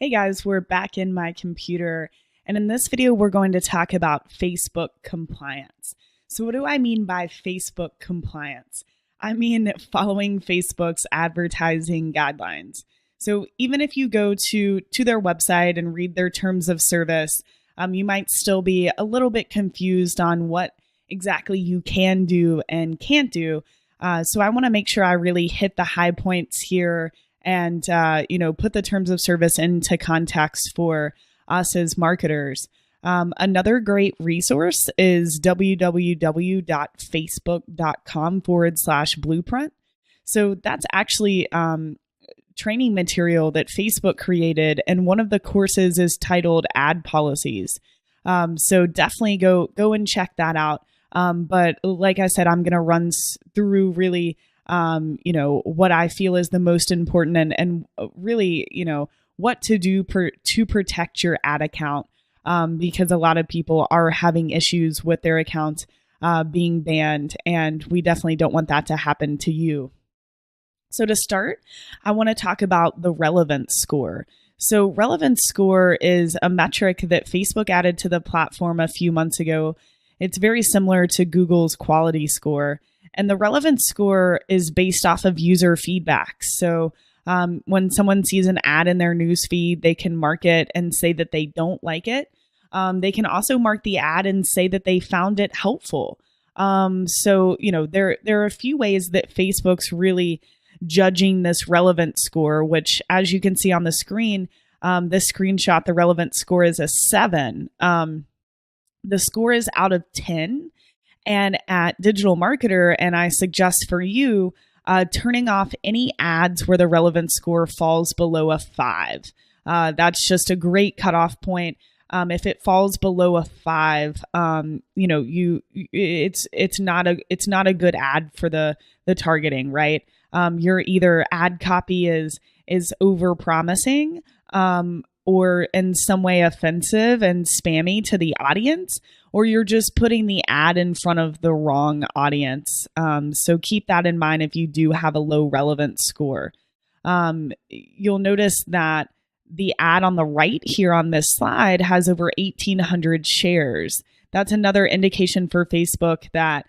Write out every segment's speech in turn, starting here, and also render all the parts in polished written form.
Hey guys, we're back in my computer, and in this video, we're going to talk about Facebook compliance. So, what do I mean by Facebook compliance? I mean following Facebook's advertising guidelines. So, even if you go to their website and read their terms of service, you might still be a little bit confused on what exactly you can do and can't do. So, I want to make sure I really hit the high points here and put the terms of service into context for us as marketers. Another great resource is www.facebook.com/blueprint. So that's actually training material that Facebook created, and one of the courses is titled Ad Policies. So definitely go and check that out. But like I said, I'm going to run through really what I feel is the most important and really, what to do to protect your ad account, because a lot of people are having issues with their account being banned, and we definitely don't want that to happen to you. So to start, I want to talk about the relevance score. So relevance score is a metric that Facebook added to the platform a few months ago. It's very similar to Google's quality score. And the relevance score is based off of user feedback. So when someone sees an ad in their newsfeed, they can mark it and say that they don't like it. They can also mark the ad and say that they found it helpful. There are a few ways that Facebook's really judging this relevance score, which, as you can see on the screen, this screenshot, the relevance score is a 7. The score is out of 10. And at Digital Marketer, and I suggest for you, turning off any ads where the relevance score falls below a 5. That's just a great cutoff point. If it falls below a 5, it's not a good ad for the targeting, right? Your either ad copy is over promising, or in some way offensive and spammy to the audience, or you're just putting the ad in front of the wrong audience. So keep that in mind if you do have a low relevance score. You'll notice that the ad on the right here on this slide has over 1,800 shares. That's another indication for Facebook that,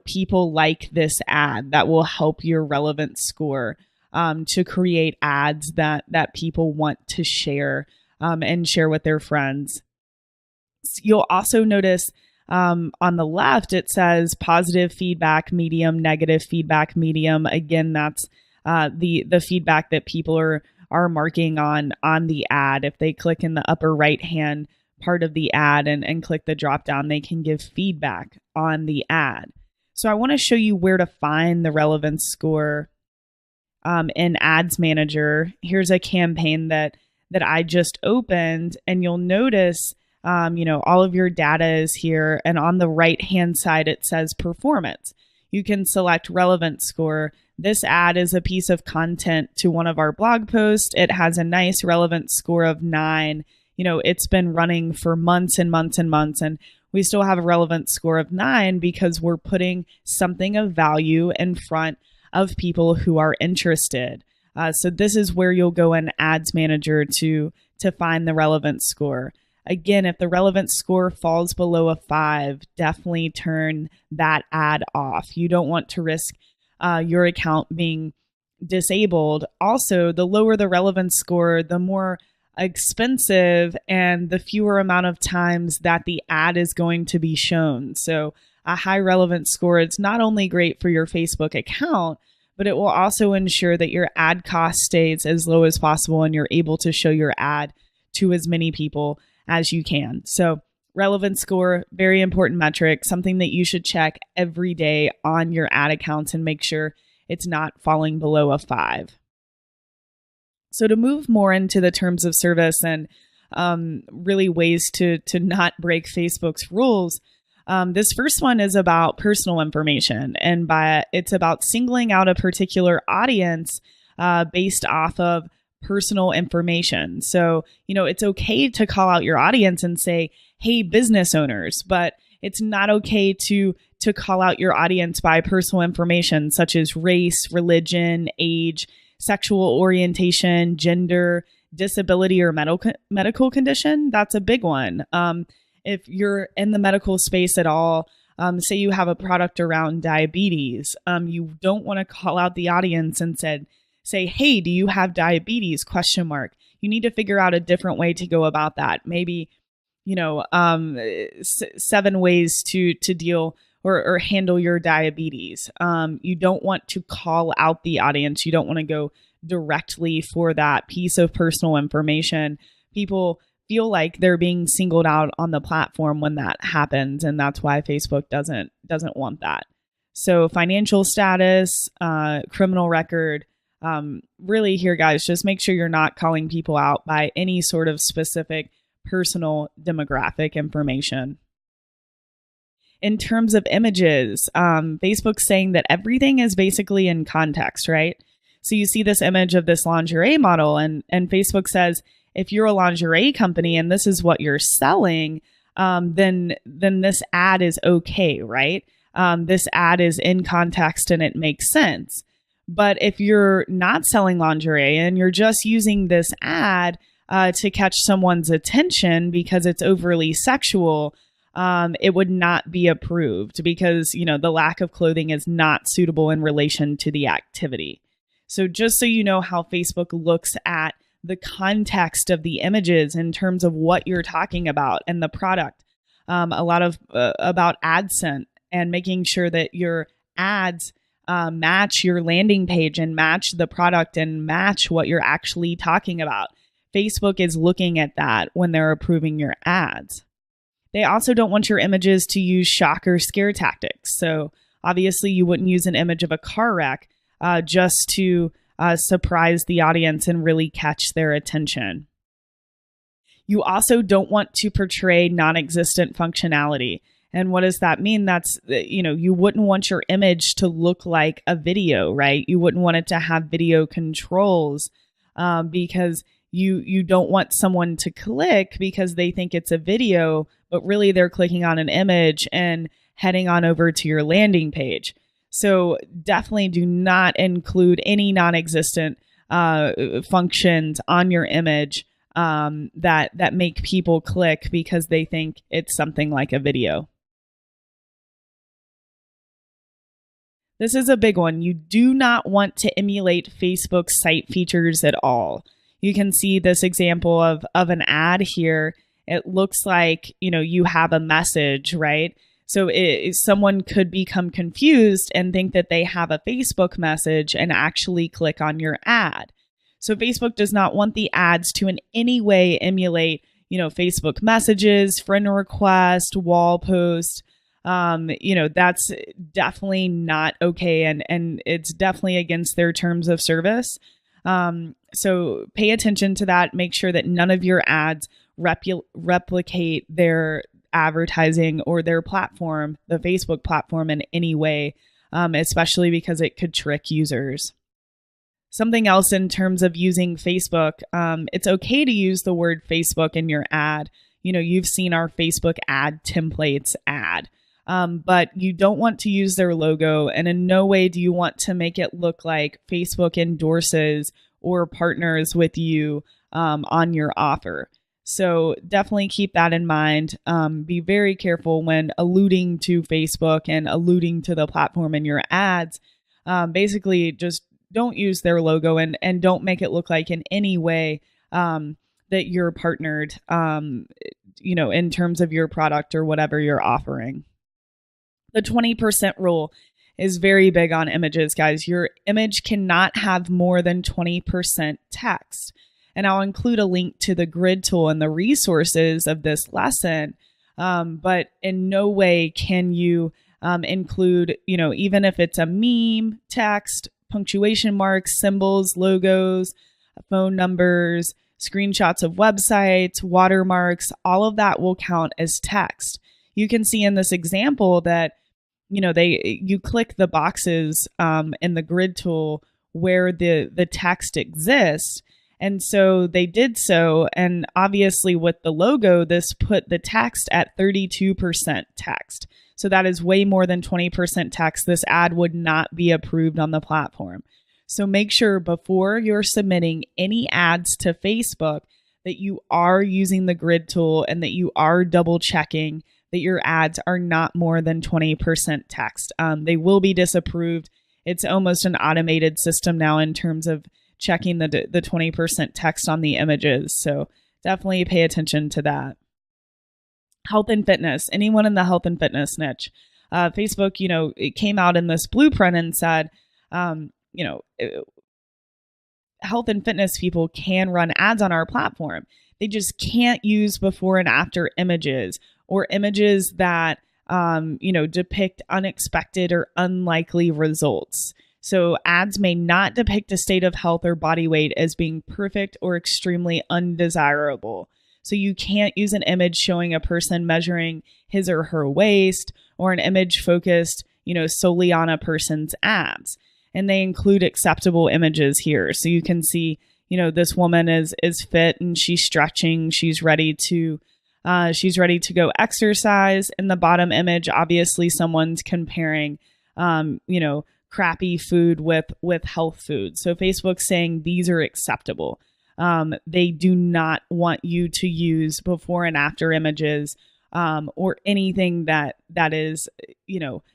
people like this ad. That will help your relevance score to create ads that people want to share and share with their friends. You'll also notice on the left, it says positive feedback, medium, negative feedback, medium. Again, that's the feedback that people are marking on the ad. If they click in the upper right-hand part of the ad and click the drop down, they can give feedback on the ad. So I want to show you where to find the relevance score in Ads Manager. Here's a campaign that I just opened, and you'll notice all of your data is here, and on the right-hand side, it says performance. You can select relevance score. This ad is a piece of content to one of our blog posts. It has a nice relevance score of 9. It's been running for months and months and months, and we still have a relevance score of 9 because we're putting something of value in front of people who are interested. So this is where you'll go in Ads Manager to find the relevance score. Again, if the relevance score falls below a 5, definitely turn that ad off. You don't want to risk your account being disabled. Also, the lower the relevance score, the more expensive and the fewer amount of times that the ad is going to be shown. So a high relevance score is not only great for your Facebook account, but it will also ensure that your ad cost stays as low as possible and you're able to show your ad to as many people as you can. So relevance score, very important metric, something that you should check every day on your ad accounts and make sure it's not falling below a 5. So to move more into the terms of service and really ways to not break Facebook's rules, this first one is about personal information, and it's about singling out a particular audience based off of personal information. So, it's okay to call out your audience and say, hey, business owners, but it's not okay to call out your audience by personal information such as race, religion, age, sexual orientation, gender, disability or medical condition, that's a big one. If you're in the medical space at all, say you have a product around diabetes, you don't want to call out the audience and say, hey, do you have diabetes? ? You need to figure out a different way to go about that. Maybe, 7 ways to deal or handle your diabetes. You don't want to call out the audience. You don't want to go directly for that piece of personal information. People feel like they're being singled out on the platform when that happens, and that's why Facebook doesn't want that. So financial status, criminal record, really here, guys, just make sure you're not calling people out by any sort of specific personal demographic information. In terms of images, Facebook's saying that everything is basically in context, right? So you see this image of this lingerie model, and Facebook says, if you're a lingerie company and this is what you're selling, then this ad is okay, right? This ad is in context and it makes sense. But if you're not selling lingerie and you're just using this ad to catch someone's attention because it's overly sexual, it would not be approved because, the lack of clothing is not suitable in relation to the activity. So just so you know how Facebook looks at the context of the images in terms of what you're talking about and the product, a lot of about AdSense and making sure that your ads match your landing page and match the product and match what you're actually talking about. Facebook is looking at that when they're approving your ads. They also don't want your images to use shock or scare tactics. So obviously you wouldn't use an image of a car wreck just to surprise the audience and really catch their attention. You also don't want to portray non-existent functionality. And what does that mean? That's, you wouldn't want your image to look like a video, right? You wouldn't want it to have video controls because you don't want someone to click because they think it's a video, but really they're clicking on an image and heading on over to your landing page. So definitely do not include any non-existent functions on your image that make people click because they think it's something like a video. This is a big one. You do not want to emulate Facebook's site features at all. You can see this example of an ad here. It looks like, you have a message, right? So someone could become confused and think that they have a Facebook message and actually click on your ad. So Facebook does not want the ads to in any way emulate, Facebook messages, friend request, wall post. That's definitely not okay. And it's definitely against their terms of service. So pay attention to that. Make sure that none of your ads replicate their advertising or their platform, the Facebook platform, in any way, especially because it could trick users. Something else in terms of using Facebook, it's okay to use the word Facebook in your ad. You've seen our Facebook ad templates ad. But you don't want to use their logo, and in no way do you want to make it look like Facebook endorses or partners with you on your offer. So definitely keep that in mind. Be very careful when alluding to Facebook and alluding to the platform in your ads. Basically, just don't use their logo and don't make it look like in any way that you're partnered, in terms of your product or whatever you're offering. The 20% rule is very big on images, guys. Your image cannot have more than 20% text. And I'll include a link to the grid tool and the resources of this lesson. But in no way can you include, even if it's a meme, text, punctuation marks, symbols, logos, phone numbers, screenshots of websites, watermarks, all of that will count as text. You can see in this example that you click the boxes in the grid tool where the text exists. And so they did so. And obviously with the logo, this put the text at 32% text. So that is way more than 20% text. This ad would not be approved on the platform. So make sure before you're submitting any ads to Facebook that you are using the grid tool and that you are double checking that your ads are not more than 20% text. They will be disapproved. It's almost an automated system now in terms of checking the 20% text on the images. So definitely pay attention to that. Health and fitness, anyone in the health and fitness niche. Facebook, it came out in this blueprint and said, health and fitness people can run ads on our platform. They just can't use before and after images or images that, depict unexpected or unlikely results. So ads may not depict a state of health or body weight as being perfect or extremely undesirable. So you can't use an image showing a person measuring his or her waist or an image focused, solely on a person's abs. And they include acceptable images here. So you can see, this woman is fit and she's stretching. She's ready to go exercise. In the bottom image, obviously someone's comparing, crappy food with health food. So Facebook's saying these are acceptable. They do not want you to use before and after images or anything that is,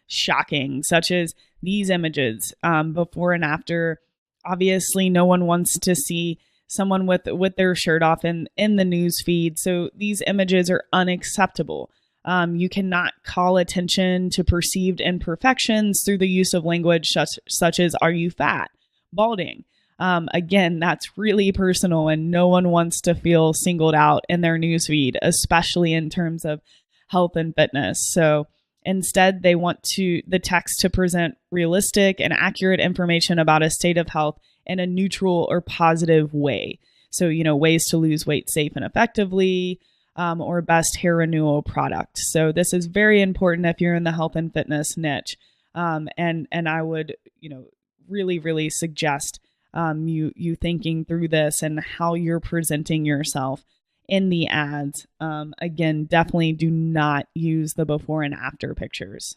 shocking, such as these images before and after. Obviously, no one wants to see someone with their shirt off in the news feed. So these images are unacceptable. You cannot call attention to perceived imperfections through the use of language such as, are you fat, balding? Again, that's really personal and no one wants to feel singled out in their newsfeed, especially in terms of health and fitness. So instead, they want the text to present realistic and accurate information about a state of health in a neutral or positive way. So, ways to lose weight safe and effectively, or best hair renewal product. So this is very important if you're in the health and fitness niche. And I would, really, really suggest you thinking through this and how you're presenting yourself in the ads. Again, definitely do not use the before and after pictures.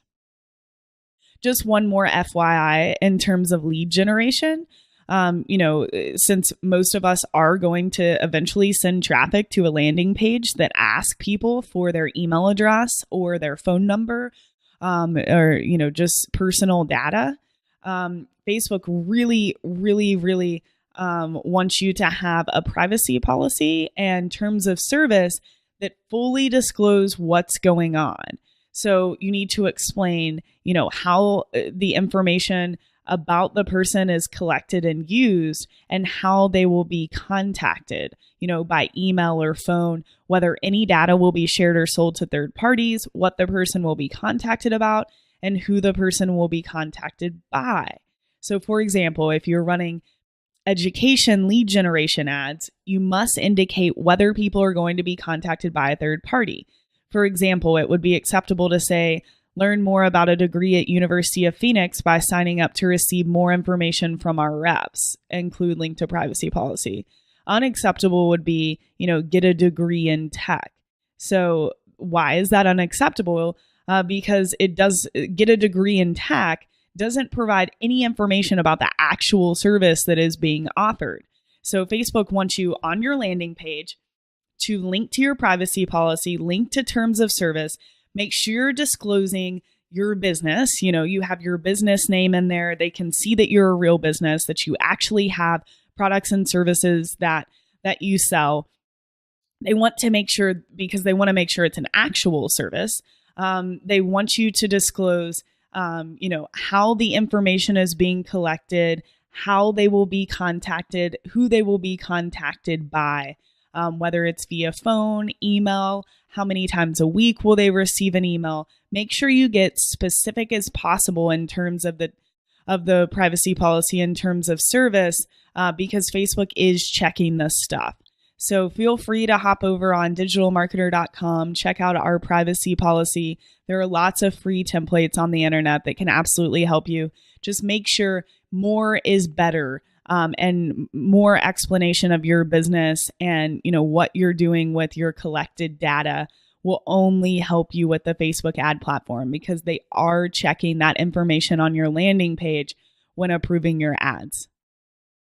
Just one more FYI in terms of lead generation. Since most of us are going to eventually send traffic to a landing page that asks people for their email address or their phone number, or, just personal data, Facebook really, really, really wants you to have a privacy policy and terms of service that fully disclose what's going on. So you need to explain, how the information about the person is collected and used and how they will be contacted, by email or phone, whether any data will be shared or sold to third parties, what the person will be contacted about, and who the person will be contacted by. So for example, if you're running education lead generation ads, you must indicate whether people are going to be contacted by a third party. For example, it would be acceptable to say, learn more about a degree at University of Phoenix by signing up to receive more information from our reps, include link to privacy policy. Unacceptable would be, get a degree in tech. So why is that unacceptable? Because it does get a degree in tech doesn't provide any information about the actual service that is being offered. So Facebook wants you on your landing page to link to your privacy policy, link to terms of service, make sure you're disclosing your business. You have your business name in there. They can see that you're a real business, that you actually have products and services that you sell. They want to make sure, because they want to make sure it's an actual service. They want you to disclose, how the information is being collected, how they will be contacted, who they will be contacted by, whether it's via phone, email, how many times a week will they receive an email. Make sure you get specific as possible in terms of the privacy policy, in terms of service, because Facebook is checking this stuff. So feel free to hop over on digitalmarketer.com, check out our privacy policy. There are lots of free templates on the internet that can absolutely help you. Just make sure more is better, and more explanation of your business and, what you're doing with your collected data will only help you with the Facebook ad platform, because they are checking that information on your landing page when approving your ads.